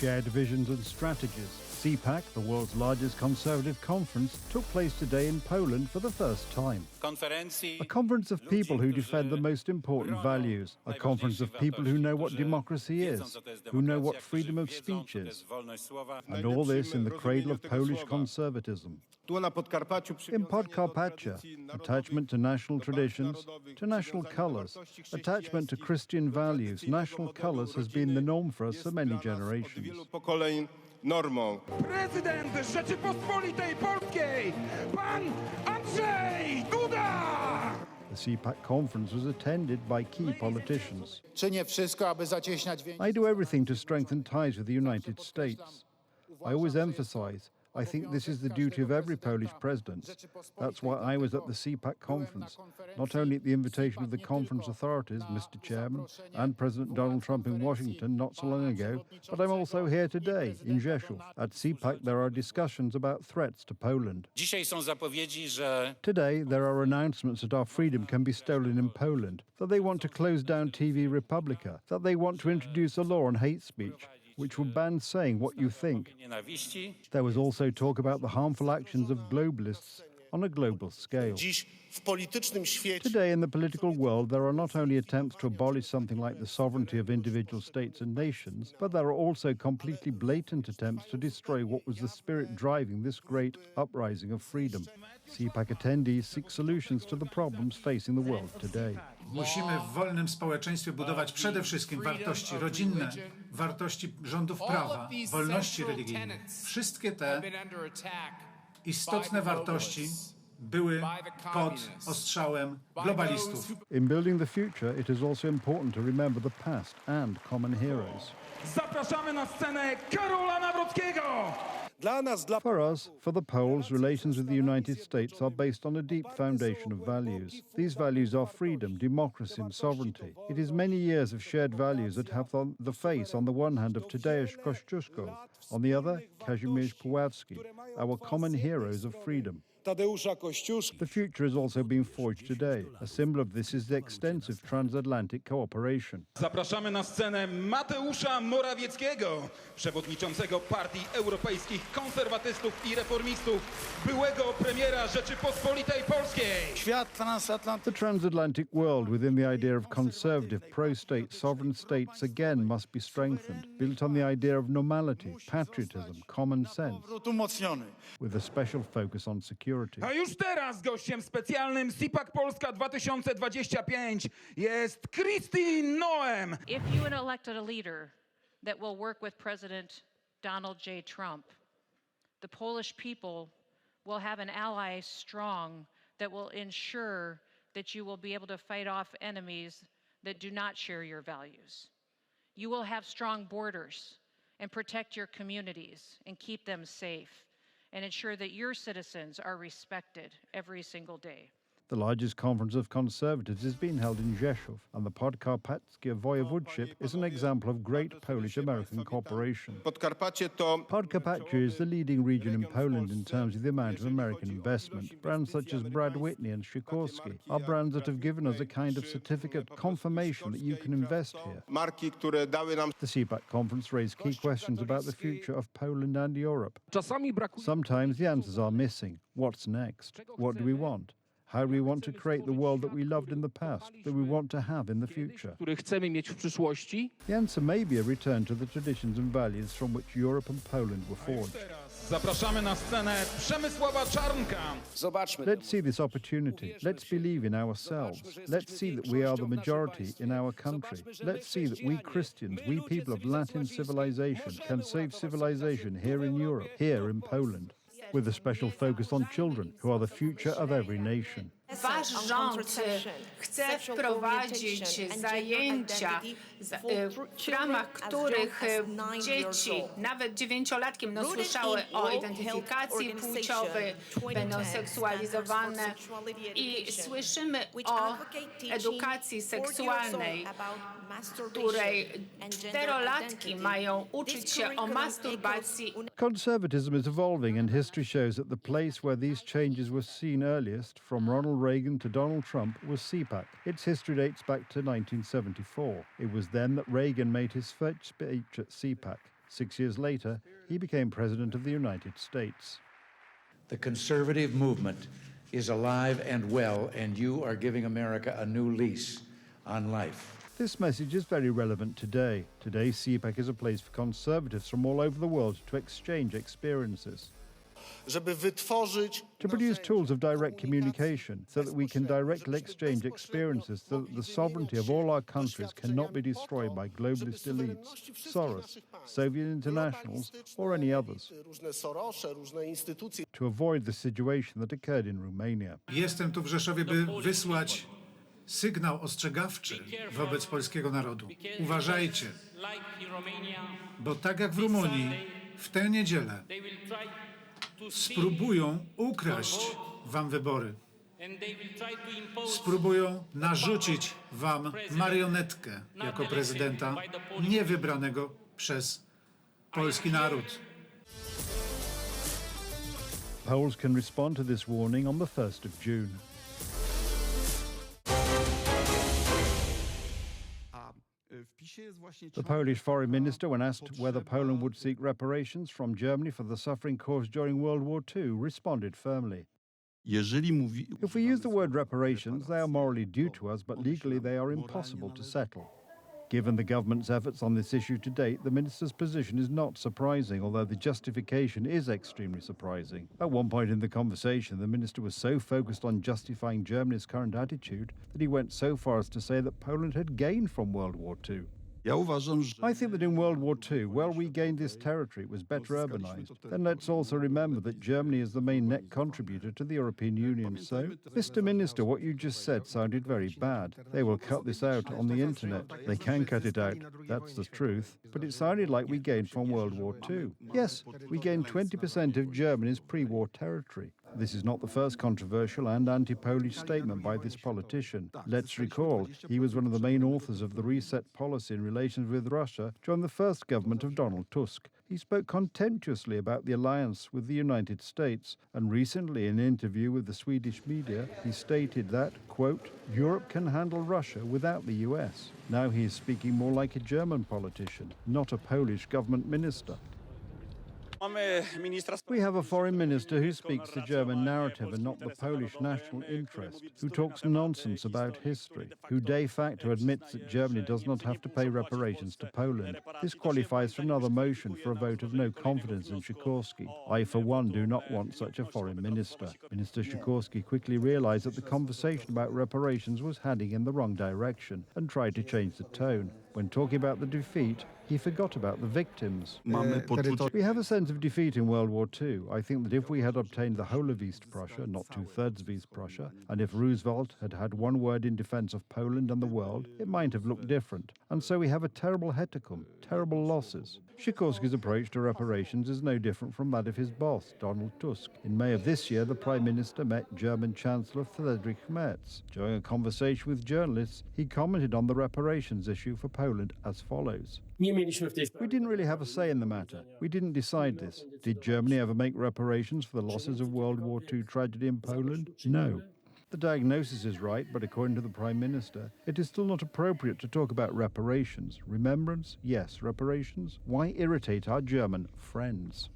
shared visions and strategies. CPAC, the world's largest conservative conference, took place today in Poland for the first time. A conference of people who defend the most important values. A conference of people who know what democracy is, who know what freedom of speech is. And all this in the cradle of Polish conservatism. In Podkarpacia, attachment to national traditions, to national colours, attachment to Christian values, national colours has been the norm for us for many generations. Prezydent Rzeczypospolitej Polskiej, pan Andrzej Duda! The CPAC conference was attended by key politicians. I do everything to strengthen ties with the United States. I always emphasize, I think this is the duty of every Polish president. That's why I was at the CPAC conference, not only at the invitation of the conference authorities, Mr. Chairman, and President Donald Trump in Washington not so long ago, but I'm also here today in Rzeszów. At CPAC there are discussions about threats to Poland. Today there are announcements that our freedom can be stolen in Poland, that they want to close down TV Republica, that they want to introduce a law on hate speech, which will ban saying what you think. There was also talk about the harmful actions of globalists on a global scale. Today in the political world, there are not only attempts to abolish something like the sovereignty of individual states and nations, but there are also completely blatant attempts to destroy what was the spirit driving this great uprising of freedom. CPAC attendees seek solutions to the problems facing the world today. Musimy w wolnym społeczeństwie budować przede wszystkim wartości rodzinne, wartości rządów prawa, wolności religijnej. Wszystkie te istotne wartości były pod ostrzałem globalistów. In building the future, it is also important to remember the past and common heroes. Zapraszamy na scenę Karola Nawrockiego! For us, for the Poles, relations with the United States are based on a deep foundation of values. These values are freedom, democracy and sovereignty. It is many years of shared values that have the face, on the one hand, of Tadeusz Kościuszko, on the other, Kazimierz Puławski, our common heroes of freedom. The future is also being forged today. A symbol of this is the extensive transatlantic cooperation. Zapraszamy na scenę Mateusza Morawieckiego, przewodniczącego Partii Europejskich Konserwatystów i Reformistów, byłego premiera Rzeczypospolitej Polskiej. The transatlantic world within the idea of conservative, pro-state, sovereign states again must be strengthened, built on the idea of normality, patriotism, common sense, with a special focus on security. A już teraz gościem specjalnym CPAC Polska 2025 jest Kristi Noem. If you elected a leader that will work with President Donald J. Trump, the Polish people will have an ally strong that will ensure that you will be able to fight off enemies that do not share your values. You will have strong borders and protect your communities and keep them safe, and ensure that your citizens are respected every single day. The largest conference of conservatives is being held in Rzeszów, and the Podkarpackie Voivodeship is an example of great Polish-American cooperation. Podkarpacia is the leading region in Poland in terms of the amount of American investment. Brands such as Brad Whitney and Sikorski are brands that have given us a kind of certificate confirmation that you can invest here. The CPAC conference raised key questions about the future of Poland and Europe. Sometimes the answers are missing. What's next? What do we want? How do we want to create the world that we loved in the past, that we want to have in the future? The answer may be a return to the traditions and values from which Europe and Poland were forged. Zapraszamy na scenę Przemysława Czarnka. Let's see this opportunity. Let's believe in ourselves. Let's see that we are the majority in our country. Let's see that we Christians, we people of Latin civilization, can save civilization here in Europe, here in Poland, with a special focus on children, who are the future of every nation. Wasz rząd chce wprowadzić zajęcia, w ramach których dzieci, nawet 9-latkiem, słyszały o identyfikacji płciowej, będą seksualizowane i słyszymy o edukacji seksualnej, której 4-latki mają uczyć się o masturbacji. Conservatism is evolving, and history shows that the place where these changes were seen earliest, from Ronald Reagan to Donald Trump, was CPAC. Its history dates back to 1974. It was then that Reagan made his first speech at CPAC, 6 years later, he became President of the United States. The conservative movement is alive and well, and you are giving America a new lease on life. This message is very relevant today. Today, CPAC is a place for conservatives from all over the world to exchange experiences, to produce tools of direct communication so that we can directly exchange experiences so that the sovereignty of all our countries cannot be destroyed by globalist elites, Soros, Soviet internationals, or any others, to avoid the situation that occurred in Romania. Jestem tu w Rzeszowie, by wysłać sygnał ostrzegawczy wobec polskiego narodu. Uważajcie, bo tak jak w Rumunii, w tę niedzielę spróbują ukraść wam wybory. Spróbują narzucić wam marionetkę jako prezydenta niewybranego przez polski naród. Poles can respond to this warning on the 1st of June. The Polish foreign minister, when asked whether Poland would seek reparations from Germany for the suffering caused during World War II, responded firmly. If we use the word reparations, they are morally due to us, but legally they are impossible to settle. Given the government's efforts on this issue to date, the minister's position is not surprising, although the justification is extremely surprising. At one point in the conversation, the minister was so focused on justifying Germany's current attitude that he went so far as to say that Poland had gained from World War II. I think that in World War II, while we gained this territory, it was better urbanized. Then let's also remember that Germany is the main net contributor to the European Union. So, Mr. Minister, what you just said sounded very bad. They will cut this out on the internet. They can cut it out. That's the truth. But it sounded like we gained from World War II. Yes, we gained 20% of Germany's pre-war territory. This is not the first controversial and anti-Polish statement by this politician. Let's recall, he was one of the main authors of the reset policy in relations with Russia during the first government of Donald Tusk. He spoke contemptuously about the alliance with the United States, and recently in an interview with the Swedish media, he stated that, quote, Europe can handle Russia without the US. Now he is speaking more like a German politician, not a Polish government minister. We have a foreign minister who speaks the German narrative and not the Polish national interest, who talks nonsense about history, who de facto admits that Germany does not have to pay reparations to Poland. This qualifies for another motion for a vote of no confidence in Sikorski. I, for one, do not want such a foreign minister. Minister Sikorski quickly realized that the conversation about reparations was heading in the wrong direction and tried to change the tone. When talking about the defeat, he forgot about the victims. We have a sense of defeat in World War II. I think that if we had obtained the whole of East Prussia, not two-thirds of East Prussia, and if Roosevelt had had one word in defense of Poland and the world, it might have looked different. And so we have a terrible hecatomb, terrible losses. Sikorski's approach to reparations is no different from that of his boss, Donald Tusk. In May of this year, the Prime Minister met German Chancellor Friedrich Merz. During a conversation with journalists, he commented on the reparations issue for Poland as follows. We didn't really have a say in the matter. We didn't decide this. Did Germany ever make reparations for the losses of World War II tragedy in Poland? No. The diagnosis is right, but according to the Prime Minister, it is still not appropriate to talk about reparations. Remembrance? Yes. Reparations? Why irritate our German friends?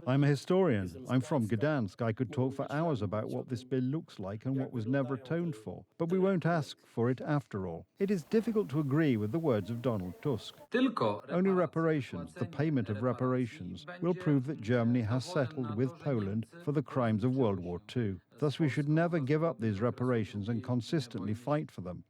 I'm a historian. I'm from Gdansk. I could talk for hours about what this bill looks like and what was never atoned for. But we won't ask for it after all. It is difficult to agree with the words of Donald Tusk. Only reparations, the payment of reparations, will prove that Germany has settled with Poland for the crimes of World War II. Thus, we should never give up these reparations and consistently fight for them.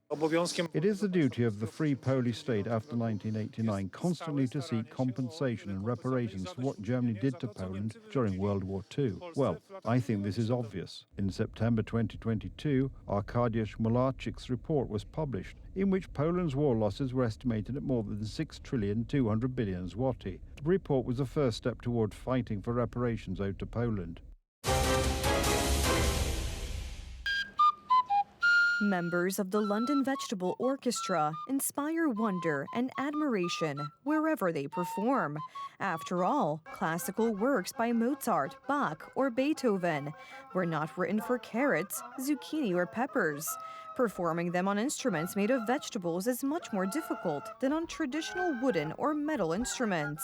It is the duty of the free Polish state after 1989 constantly to seek compensation and reparations for what Germany did to Poland during World War II. Well, I think this is obvious. In September 2022, Arkadiusz Mularczyk's report was published, in which Poland's war losses were estimated at more than 6,200 billion zloty. The report was the first step toward fighting for reparations owed to Poland. Members of the London Vegetable Orchestra inspire wonder and admiration wherever they perform. After all, classical works by Mozart, Bach, or Beethoven were not written for carrots, zucchini, or peppers. Performing them on instruments made of vegetables is much more difficult than on traditional wooden or metal instruments.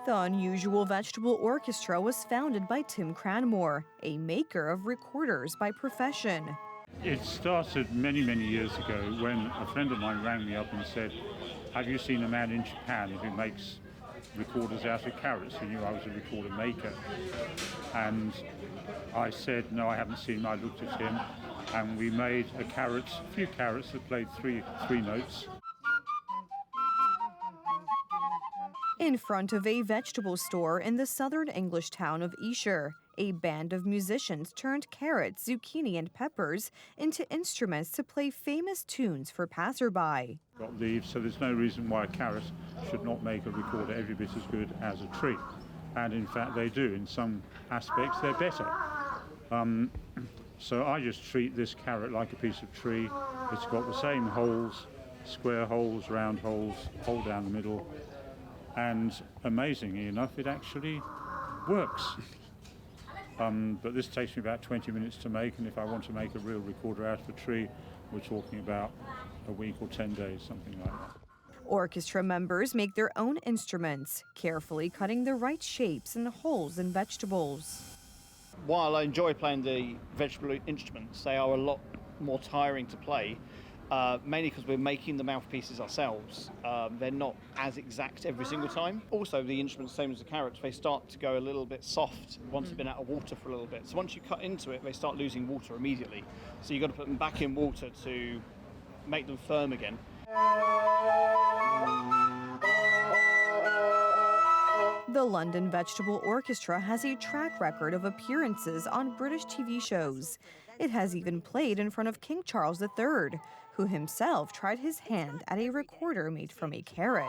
The Unusual Vegetable Orchestra was founded by Tim Cranmore, a maker of recorders by profession. It started many, many years ago when a friend of mine rang me up and said, have you seen a man in Japan who makes recorders out of carrots? He knew I was a recorder maker. And I said, no, I haven't seen him. I looked at him and we made a few carrots that played three notes. In front of a vegetable store in the southern English town of Esher, a band of musicians turned carrots, zucchini, and peppers into instruments to play famous tunes for passerby. Got leaves, so there's no reason why a carrot should not make a recorder every bit as good as a tree. And in fact they do. In some aspects they're better. So I just treat this carrot like a piece of tree. It's got the same holes, square holes, round holes, hole down the middle. And amazingly enough, it actually works. But this takes me about 20 minutes to make, and if I want to make a real recorder out of a tree, we're talking about a week or 10 days, something like that. Orchestra members make their own instruments, carefully cutting the right shapes and holes in vegetables. While I enjoy playing the vegetable instruments, they are a lot more tiring to play. Mainly because we're making the mouthpieces ourselves. They're not as exact every single time. Also, the instruments, same as the carrots, they start to go a little bit soft once they've been out of water for a little bit. So once you cut into it, they start losing water immediately. So you've got to put them back in water to make them firm again. The London Vegetable Orchestra has a track record of appearances on British TV shows. It has even played in front of King Charles III, who himself tried his hand at a recorder made from a carrot.